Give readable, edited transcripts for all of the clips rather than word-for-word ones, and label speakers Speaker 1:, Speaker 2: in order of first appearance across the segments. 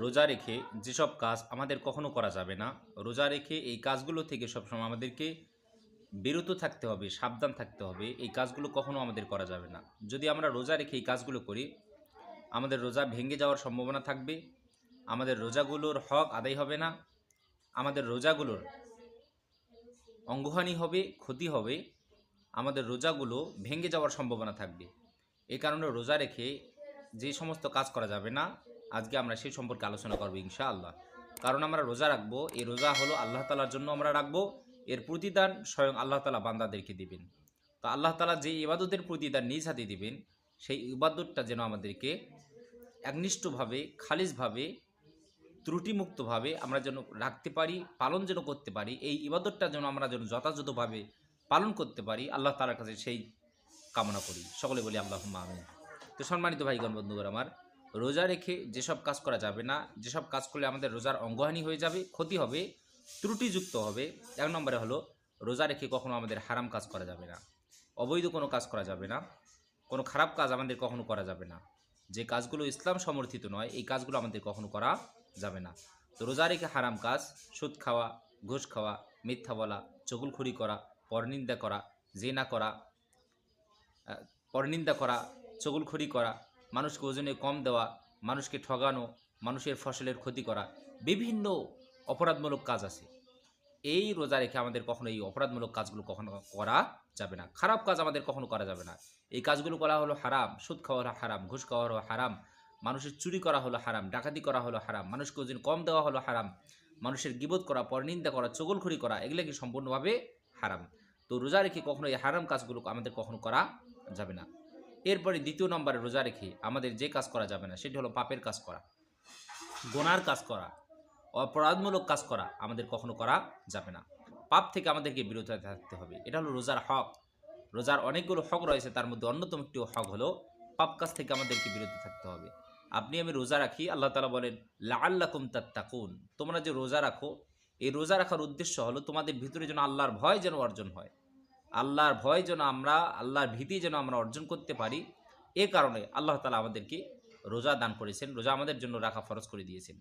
Speaker 1: রোজা রেখে যেসব কাজ আমাদের কখনো করা যাবে না, রোজা রেখে এই কাজগুলো থেকে সবসময় আমাদেরকে বিরত থাকতে হবে, সাবধান থাকতে হবে। এই কাজগুলো কখনো আমাদের করা যাবে না। যদি আমরা রোজা রেখে এই কাজগুলো করি, আমাদের রোজা ভেঙে যাওয়ার সম্ভাবনা থাকবে, আমাদের রোজাগুলোর হক আদায় হবে না, আমাদের রোজাগুলোর অঙ্গহানি হবে, ক্ষতি হবে, আমাদের রোজাগুলো ভেঙে যাওয়ার সম্ভাবনা থাকবে। এই কারণে রোজা রেখে যে সমস্ত কাজ করা যাবে না, আজকে আমরা সেই সম্পর্কে আলোচনা করবো ইনশাআল্লাহ। কারণ আমরা রোজা রাখবো, এই রোজা হলো আল্লাহ তালার জন্য আমরা রাখবো, এর প্রতিদান স্বয়ং আল্লাহ তালা বান্দাদেরকে দিবেন। তো আল্লাহ তালা যে ইবাদতের প্রতিদান নিজ হাতে দিবেন, সেই ইবাদতটা যেন আমাদেরকে একনিষ্ঠভাবে, খালিসভাবে, ত্রুটিমুক্তভাবে আমরা যেন রাখতে পারি, পালন যেন করতে পারি, এই ইবাদতটা যেন আমরা যথাযথভাবে পালন করতে পারি, আল্লাহ তাআলার কাছে সেই কামনা করি। সকলে বলি আল্লাহুম্মা আমিন। তো সম্মানিত ভাইগণ বন্ধুগণ আমার, রোজা রেখে যেসব কাজ করা যাবে না, যেসব কাজ করলে আমাদের রোজার অঙ্গহানি হয়ে যাবে, ক্ষতি হবে, ত্রুটিযুক্ত হবে, এক নম্বরে হলো রোজা রেখে কখনো আমাদের হারাম কাজ করা যাবে না, অবৈধ কোনো কাজ করা যাবে না, কোনো খারাপ কাজ আমাদের কখনো করা যাবে না। যে কাজগুলো ইসলাম সমর্থিত নয়, এই কাজগুলো আমাদের কখনো করা যাবে না। তো রোজা রেখে হারাম কাজ, সুদ খাওয়া, ঘুষ খাওয়া, মিথ্যা বলা, চগলখড়ি করা, পরনিন্দা করা, জিনা করা, পরনিন্দা করা, চগলখড়ি করা, মানুষকে ওজনে কম দেওয়া, মানুষকে ঠগানো, মানুষের ফসলের ক্ষতি করা, বিভিন্ন অপরাধমূলক কাজ আছে। এই রোজা রেখে আমাদের কখনো এই অপরাধমূলক কাজগুলো কখনো করা যাবে না। খারাপ কাজ আমাদের কখনো করা যাবে না। এই কাজগুলো করা হলো হারাম, সুদ খাওয়া হলো হারাম, ঘুষ খাওয়া হলো হারাম, মানুষের চুরি করা হলো হারাম, ডাকাতি করা হলো হারাম, মানুষকে ওজন কম দেওয়া হলো হারাম, মানুষের গীবত করা, পরনিন্দা করা, চগলখড়ি করা, এগুলো কি সম্পূর্ণভাবে হারাম। তো রোজা রেখে কখনো এই হারাম কাজগুলো আমাদের কখনো করা যাবে না। এরপরে দ্বিতীয় নম্বরে রোজা রেখে আমাদের যে কাজ করা যাবে না, সেটি হলো পাপের কাজ করা, গোনার কাজ করা, অপরাধমূলক কাজ করা আমাদের কখনো করা যাবে না। পাপ থেকে আমাদেরকে বিরত থাকতে হবে। এটা হলো রোজার হক। রোজার অনেকগুলো হক রয়েছে, তার মধ্যে অন্যতম একটি হক হলো পাপ কাজ থেকে আমাদেরকে বিরত থাকতে হবে। আপনি আমি রোজা রাখি, আল্লাহ তাআলা বলেন লাআল্লাকুম তাত্তাকুন, তোমরা যে রোজা রাখো, এই রোজা রাখার উদ্দেশ্য হলো তোমাদের ভিতরে যেন আল্লাহর ভয় যেন অর্জন হয়, আল্লাহর ভয় যেন আমরা, আল্লাহর ভীতি যেন আমরা অর্জন করতে পারি। এ কারণে আল্লাহ তাআলা আমাদেরকে রোজা দান করেছেন, রোজা আমাদের জন্য রাখা ফরজ করে দিয়েছেন।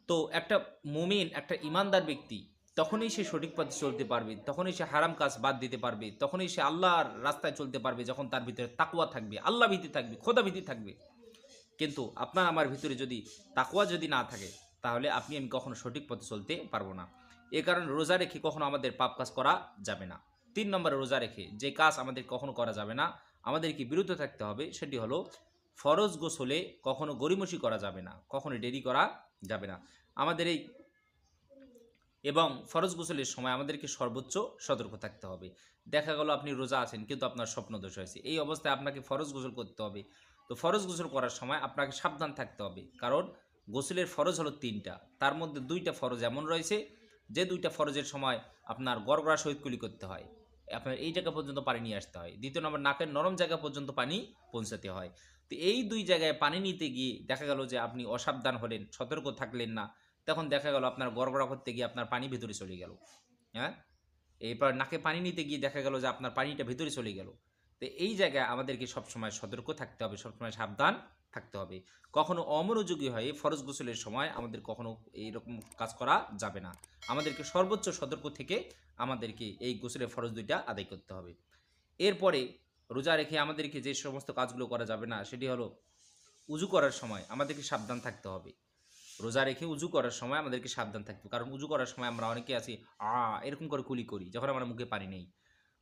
Speaker 1: তো একটা মুমিন, একটা ইমানদার ব্যক্তি তখনই সে সঠিক পথে চলতে পারবে, তখনই সে হারাম কাজ বাদ দিতে পারবে, তখনই সে আল্লাহর রাস্তায় চলতে পারবে, যখন তার ভিতরে তাকওয়া থাকবে, আল্লাহ ভীতি থাকবে, খোদা ভীতি থাকবে। কিন্তু আপনার আমার ভিতরে যদি তাকওয়া যদি না থাকে, তাহলে আপনি আমি কখনো সঠিক পথে চলতে পারবো না। এ কারণে রোজা রেখে কখনো আমাদের পাপ কাজ করা যাবে না। 3 নম্বরে রোজা রেখে যে কাজ আমাদের কখনো করা যাবে না, আমাদেরকে বিরত থাকতে হবে, সেটি হলো ফরজ গোসলে কখনো গড়িমসি করা যাবে না, কখনো দেরি করা যাবে না। আমাদের এই এবং ফরজ গোসলের সময় আমাদেরকে সর্বোচ্চ সতর্ক থাকতে হবে। দেখা গেল আপনি রোজা আছেন কিন্তু আপনার স্বপ্নদোষ হয়েছে, এই অবস্থায় আপনাকে ফরজ গোসল করতে হবে। তো ফরজ গোসল করার সময় আপনাকে সাবধান থাকতে হবে, কারণ গোসলের ফরজ হলো 3টা, তার মধ্যে 2টা ফরজ এমন রয়েছে যে 2টা ফরজের সময় আপনার গড়গড়া সহিত কুলি করতে হয়, আপনার এই জায়গা পর্যন্ত পানি নিয়ে আসতে হয়। দ্বিতীয় নম্বর, নাকের নরম জায়গা পর্যন্ত পানি পৌঁছাতে হয়। তো এই 2 জায়গায় পানি নিতে গিয়ে দেখা গেল যে আপনি অসাবধান হলেন, সতর্ক থাকলেন না, তখন দেখা গেল আপনার গড়গড়া করতে গিয়ে আপনার পানি ভিতরে চলে গেল। হ্যাঁ, এরপর নাকে পানি নিতে গিয়ে দেখা গেল যে আপনার পানিটা ভিতরে চলে গেল। তো এই জায়গায় আমাদেরকে সবসময় সতর্ক থাকতে হবে, সবসময় সাবধান থাকতে হবে। কখনো অমনোযোগী হয়ে ফরজ গোসলের সময় আমাদের কখনো এইরকম কাজ করা যাবে না। আমাদেরকে সর্বোচ্চ সতর্ক থেকে আমাদেরকে এই গোসলের ফরজ 2টা আদায় করতে হবে। এরপরে রোজা রেখে আমাদেরকে যে সমস্ত কাজগুলো করা যাবে না, সেটি হলো উজু করার সময় আমাদেরকে সাবধান থাকতে হবে। রোজা রেখে উজু করার সময় আমাদেরকে সাবধান থাকতে হবে, কারণ উজু করার সময় আমরা অনেকে আছি এরকম করে কুলি করি যখন আমার মুখে পানি নেই।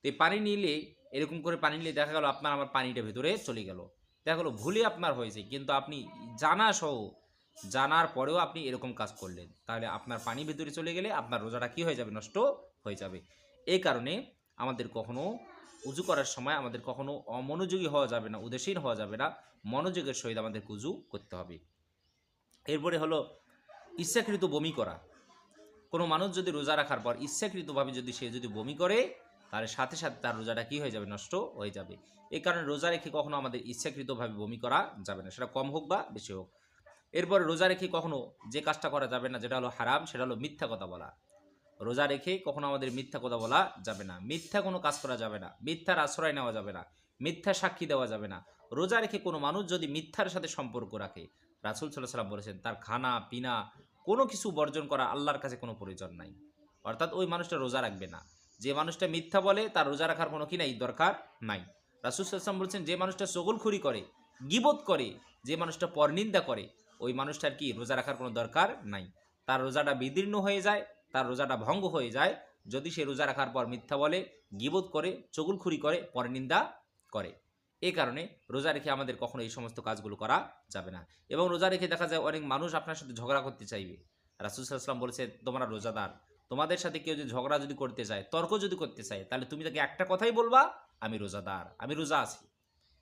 Speaker 1: তো এই পানি নিলে, এরকম করে পানি নিলে দেখা গেল আপনার আমার পানিটা ভেতরে চলে গেল, দেখা গেলো ভুলে আপনার হয়েছে, কিন্তু আপনি জানা সহ, জানার পরেও আপনি এরকম কাজ করলেন, তাহলে আপনার পানি ভেতরে চলে গেলে আপনার রোজাটা কী হয়ে যাবে? নষ্ট হয়ে যাবে। এই কারণে আমাদের কখনো উজু করার সময় আমাদের কখনো অমনোযোগী হওয়া যাবে না, উদাসীন হওয়া যাবে না, মনোযোগের সহিত আমাদের উজু করতে হবে। এরপরে হলো ইচ্ছাকৃত বমি করা। কোনো মানুষ যদি রোজা রাখার পর ইচ্ছাকৃতভাবে যদি সে যদি বমি করে, তাহলে সাথে সাথে তার রোজাটা কী হয়ে যাবে? নষ্ট হয়ে যাবে। এই কারণে রোজা রেখে কখনো আমাদের ইচ্ছাকৃতভাবে বমি করা যাবে না, সেটা কম হোক বা বেশি হোক। এরপরে রোজা রেখে কখনো যে কাজটা করা যাবে না, যেটা হলো হারাম, সেটা হলো মিথ্যা কথা বলা। রোজা রেখে কখনো আমাদের মিথ্যা কথা বলা যাবে না, মিথ্যা কোনো কাজ করা যাবে না, মিথ্যার আশ্রয় নেওয়া যাবে না, মিথ্যা সাক্ষী দেওয়া যাবে না। রোজা রেখে কোনো মানুষ যদি মিথ্যার সাথে সম্পর্ক রাখে, রাসূল সাল্লাল্লাহু আলাইহি সাল্লাম বলেছেন তার খানা পিনা কোনো কিছু বর্জন করা আল্লাহর কাছে কোনো প্রয়োজন নাই। অর্থাৎ ওই মানুষটা রোজা রাখবে না। যে মানুষটা মিথ্যা বলে তার রোজা রাখার কোনো কি নাই, দরকার নাই। রাসূল সাল্লাল্লাহু আলাইহি ওয়াসাল্লাম বলছেন যে মানুষটা চগলখড়ি করে, গীবত করে, যে মানুষটা পরনিন্দা করে, ওই মানুষটার কি রোজা রাখার কোনো দরকার নাই। তার রোজাটা বিদীর্ণ হয়ে যায়, তার রোজাটা ভঙ্গ হয়ে যায় যদি সে রোজা রাখার পর মিথ্যা বলে, গীবত করে, চগলখড়ি করে, পরনিন্দা করে। এই কারণে রোজা রেখে আমাদের কখনো এই সমস্ত কাজগুলো করা যাবে না। এবং রোজা রেখে দেখা যায় অনেক মানুষ আপনার সাথে ঝগড়া করতে চাইবে। রাসূল সাল্লাল্লাহু আলাইহি ওয়াসাল্লাম বলেছে তোমরা রোজাদার, তোমাদের সাথে কেউ যদি ঝগড়া যদি করতে চায়, তর্ক যদি করতে চায়, তাহলে তুমি তাকে একটা কথাই বলবা, আমি রোজাদার, আমি রোজা আছি।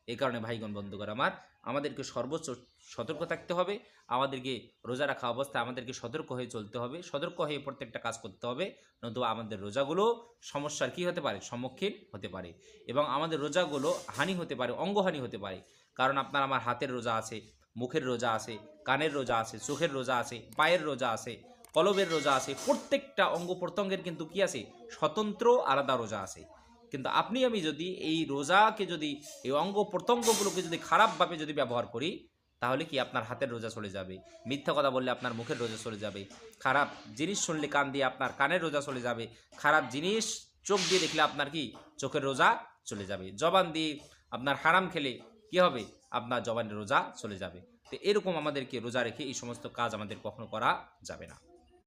Speaker 1: এই কারণে ভাইগণ বন্ধুগণ আমার, আমাদেরকে সর্বোচ্চ সতর্ক থাকতে হবে। আমাদেরকে রোজা রাখা অবস্থায় আমাদেরকে সতর্ক হয়ে চলতে হবে, সতর্ক হয়ে প্রত্যেকটা কাজ করতে হবে, নতুবা আমাদের রোজাগুলো সমস্যার কি হতে পারে, সম্মুখীন হতে পারে। এবং আমাদের রোজাগুলো হানি হতে পারে, অঙ্গহানি হতে পারে। কারণ আপনার আমার হাতের রোজা আছে, মুখের রোজা আছে, কানের রোজা আছে, চোখের রোজা আছে, পায়ের রোজা আছে, কলবের রোজা আছে, প্রত্যেকটা অঙ্গ প্রত্যঙ্গের কিন্তু কি আছে, স্বতন্ত্র আলাদা রোজা আছে। কিন্তু আপনি আমি যদি এই রোজাকে যদি এই অঙ্গ প্রত্যঙ্গগুলোকে যদি খারাপভাবে যদি ব্যবহার করি, তাহলে কি আপনার হাতের রোজা চলে যাবে, মিথ্যা কথা বললে আপনার মুখের রোজা চলে যাবে, খারাপ জিনিস শুনলে কান দিয়ে আপনার কানের রোজা চলে যাবে, খারাপ জিনিস চোখ দিয়ে দেখলে আপনার কি চোখের রোজা চলে যাবে, জবান দিয়ে আপনার হারাম খেলে কি হবে, আপনার জবানের রোজা চলে যাবে। তো এরকম আমাদেরকে রোজা রেখে এই সমস্ত কাজ আমাদের কখনো করা যাবে না।